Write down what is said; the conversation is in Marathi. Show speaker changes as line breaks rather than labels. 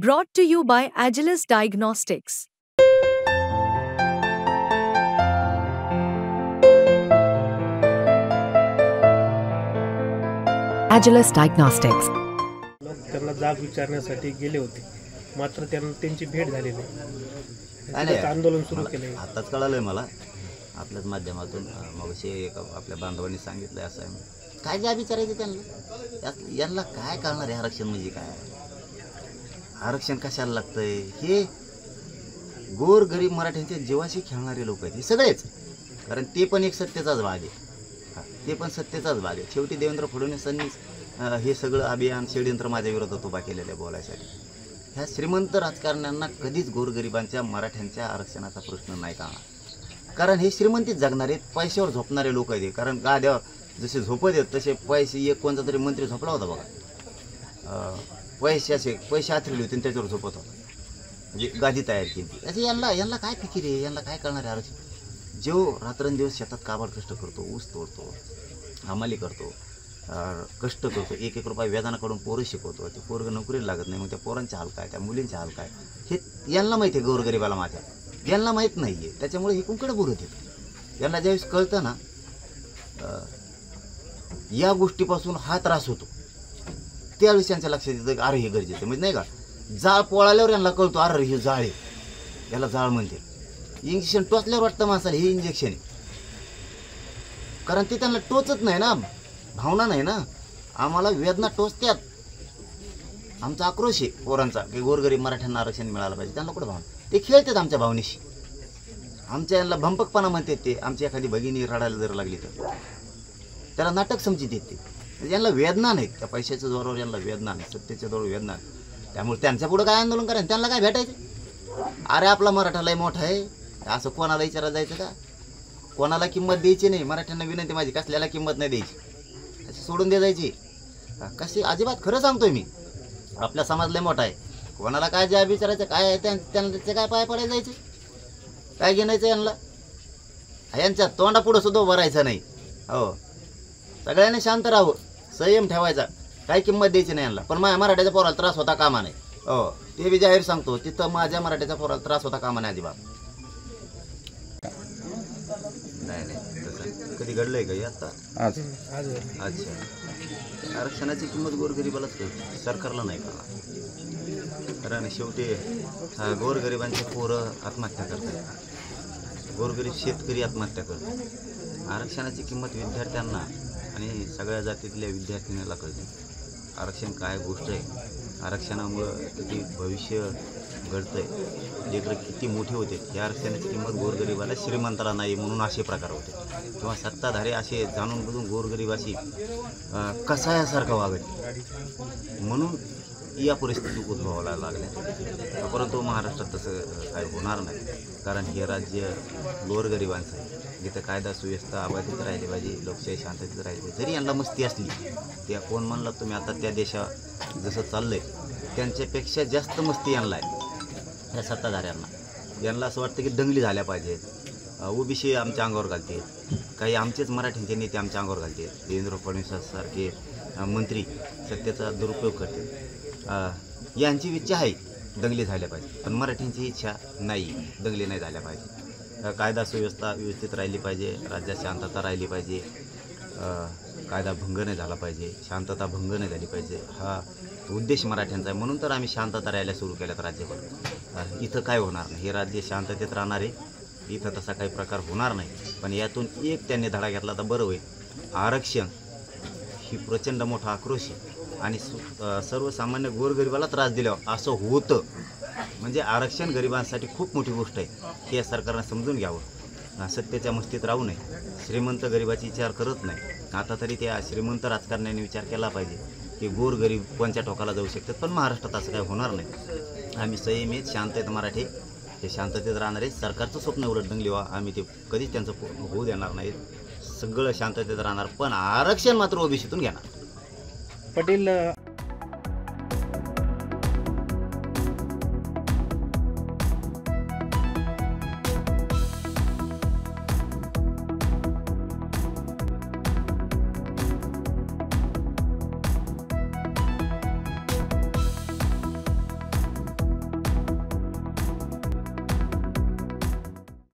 Brought to you by Agilus Diagnostics.
Agilus Diagnostics.
त्यांना जाग विचारण्यासाठी गेले होते, मात्र त्यांना त्यांची भेट झाली नाही. आंदोलन सुरू केले.
आताच कळालंय मला आपल्याच माध्यमातून. मग एक आपल्या बांधवांनी सांगितलं असं आहे. काय जाग विचारायचं त्यांना? यांना काय कळणार आहे आरक्षण म्हणजे काय? आरक्षण कशाला लागतंय? हे गोर गरीब मराठ्यांच्या जीवाशी खेळणारे लोक आहेत हे सगळेच. कारण ते पण एक सत्तेचाच भाग आहे. ते पण सत्तेचाच भाग आहे. शेवटी देवेंद्र फडणवीसांनी हे सगळं अभियान षडयंत्र माझ्या विरोधात उभा केलेलं आहे बोलायसाठी. ह्या श्रीमंत राजकारण्यांना कधीच गोरगरिबांच्या मराठ्यांच्या आरक्षणाचा प्रश्न नाही कळणार. कारण हे श्रीमंतीत जगणारे पैशावर झोपणारे लोक आहेत. कारण गाद्यावर जसे झोपत आहेत तसे पैसे, एक कोणता तरी मंत्री झोपला होता बघा, पैसे आथरले होते त्याच्यावर झोपत होता, म्हणजे गादी तयार केली. असे यांना काय फिकीर आहे? यांना काय कळणार आहे आरक्षण? जो रात्रंदिवस शेतात काबाड कष्ट करतो, ऊस तोडतो, हमाली करतो, कष्ट करतो, एक एक रुपये वेतनाकडून पोरं शिकवतो, ते पोरं नोकरीला लागत नाही, मग त्या पोरांचे हाल काय, त्या मुलींचे हाल काय, हे यांना माहिती आहे. गोरगरिबाला माझ्या यांना माहीत नाही आहे. त्याच्यामुळे हे कुंकडे बोलत येतं. यांना ज्यावेळेस कळतं ना या गोष्टीपासून हा त्रास होतो, त्यावेळेस त्यांच्या लक्षात येतं की अरे हे गरजेचं. म्हणजे नाही का, जाळ पोळाल्यावर यांना कळतो अरे हे जाळ आहे, याला जाळ म्हणते. इंजेक्शन टोचल्यावर वाटतं माणसाला हे इंजेक्शन आहे. कारण ते त्यांना टोचत नाही ना, भावना नाही ना. आम्हाला वेदना टोचत्यात. आमचा आक्रोश आहे पोरांचा की गोरगरीब मराठ्यांना आरक्षण मिळालं पाहिजे. त्यांना कुठं भावना? ते खेळतात आमच्या भावनेशी. आमच्या यांना भंपकपणा म्हणतात ते. आमची एखादी भगिनी रडायला जर लागली तर त्याला नाटक समजित येते. यांना वेदना नाहीत. त्या पैशाच्या जोरावर यांना वेदना नाही, सत्तेच्या जोरावर वेदना नाही. त्यामुळे त्यांच्या पुढं काय आंदोलन करायचं? त्यांना काय भेटायचं? अरे आपला मराठा लय मोठा आहे असं कोणाला विचारायला जायचं का? कोणाला किंमत द्यायची नाही. मराठ्यांना विनंती माझी, कसल्याला किंमत नाही द्यायची, अशी सोडून दे जायची. कशी अजिबात खरं सांगतोय मी. आपला समाज लय मोठा आहे. कोणाला काय ज्या विचारायचं काय आहे? त्यांचे काय पाय पडायला जायचे? काय घेण्याचं यांना? यांच्या तोंडापुढं सुद्धा उभं राहायचं नाही. हो, सगळ्यांनी शांत राहावं, संयम ठेवायचा. काय किंमत द्यायची नाही यांना. पण माझ्या मराठ्याच्या पोराला त्रास होता कामा नाही. हो, ते बी जाहीर सांगतो, तिथं माझ्या मराठ्याच्या पोराला त्रास होता कामा नाही अजिबात. नाही तसं कधी घडलंय का हे आता? अच्छा, आरक्षणाची किंमत गोरगरिबालाच कळते, सरकारला नाही कळणार. कारण शेवटी गोरगरिबांचे पोरं आत्महत्या करतात, गोरगरीब शेतकरी आत्महत्या करतात. आरक्षणाची किंमत विद्यार्थ्यांना आणि सगळ्या जातीतल्या विद्यार्थिनीला कळते. आरक्षण काय गोष्ट आहे, आरक्षणामुळं किती भविष्य घडतंय, लेकरं किती मोठे होते. या आरक्षणाची किंमत गोरगरिबाला, श्रीमंताला नाही म्हणून असे प्रकार होते. किंवा सत्ताधारी असे जाणून बुजून गोरगरिबाशी कसायासारखं वागत, म्हणून या परिस्थिती उद्भवायला लागल्या. परंतु महाराष्ट्रात तसं काय होणार नाही. कारण हे राज्य गोरगरिबांचं आहे. जिथं कायदा सुव्यवस्था अबाधित राहिली पाहिजे, लोकशाही शांततेत राहिली पाहिजे. जरी यांना मस्ती असली, त्या कोण म्हणलं तुम्ही आता त्या देशा जसं चाललंय त्यांच्यापेक्षा जास्त मस्ती यांना आहे या सत्ताधाऱ्यांना. यांना असं वाटतं की दंगली झाल्या पाहिजेत, ओबीसी आमच्या अंगावर घालते, काही आमचेच मराठ्यांचे नेते आमच्या अंगावर घालते. देवेंद्र फडणवीसांसारखे मंत्री सत्तेचा दुरुपयोग करते. यांची इच्छा आहे दंगली झाल्या पाहिजे, पण मराठ्यांची इच्छा नाही, दंगली नाही झाल्या पाहिजे. कायदा सुव्यवस्था व्यवस्थित राहिली पाहिजे, राज्यात शांतता राहिली पाहिजे, कायदा भंग नाही झाला पाहिजे, शांतता भंग नाही झाली पाहिजे. हा उद्देश मराठ्यांचा आहे. म्हणून तर आम्ही शांतता राहायला सुरू केल्यात राज्यभर. इथं काय होणार नाही, हे राज्य शांततेत राहणार आहे, इथं तसा काही प्रकार होणार नाही. पण यातून एक त्यांनी धडा घेतला तर बरं होईल. आरक्षण ही प्रचंड मोठा आक्रोश आहे आणि सर्वसामान्य गोरगरिबाला त्रास दिल्यावर असं होतं म्हणजे आरक्षण गरिबांसाठी खूप मोठी गोष्ट आहे. हे सरकारनं समजून घ्यावं. सत्तेच्या मस्तीत राहू नये. श्रीमंत गरिबाची विचार करत नाही. आता तरी त्या श्रीमंत राजकारण्यांनी विचार केला पाहिजे की गोरगरीब कोणत्या टोकाला जाऊ शकतात. पण महाराष्ट्रात असं काही होणार नाही. आम्ही संयमित शांततेत मराठी हे शांततेत राहणार आहे. सरकारचं स्वप्न उलट दंगली व्हा, आम्ही ते कधीच त्यांचं होऊ देणार नाही. सगळं शांततेत राहणार, पण आरक्षण मात्र ओबीसीतून घेणार.
पटेल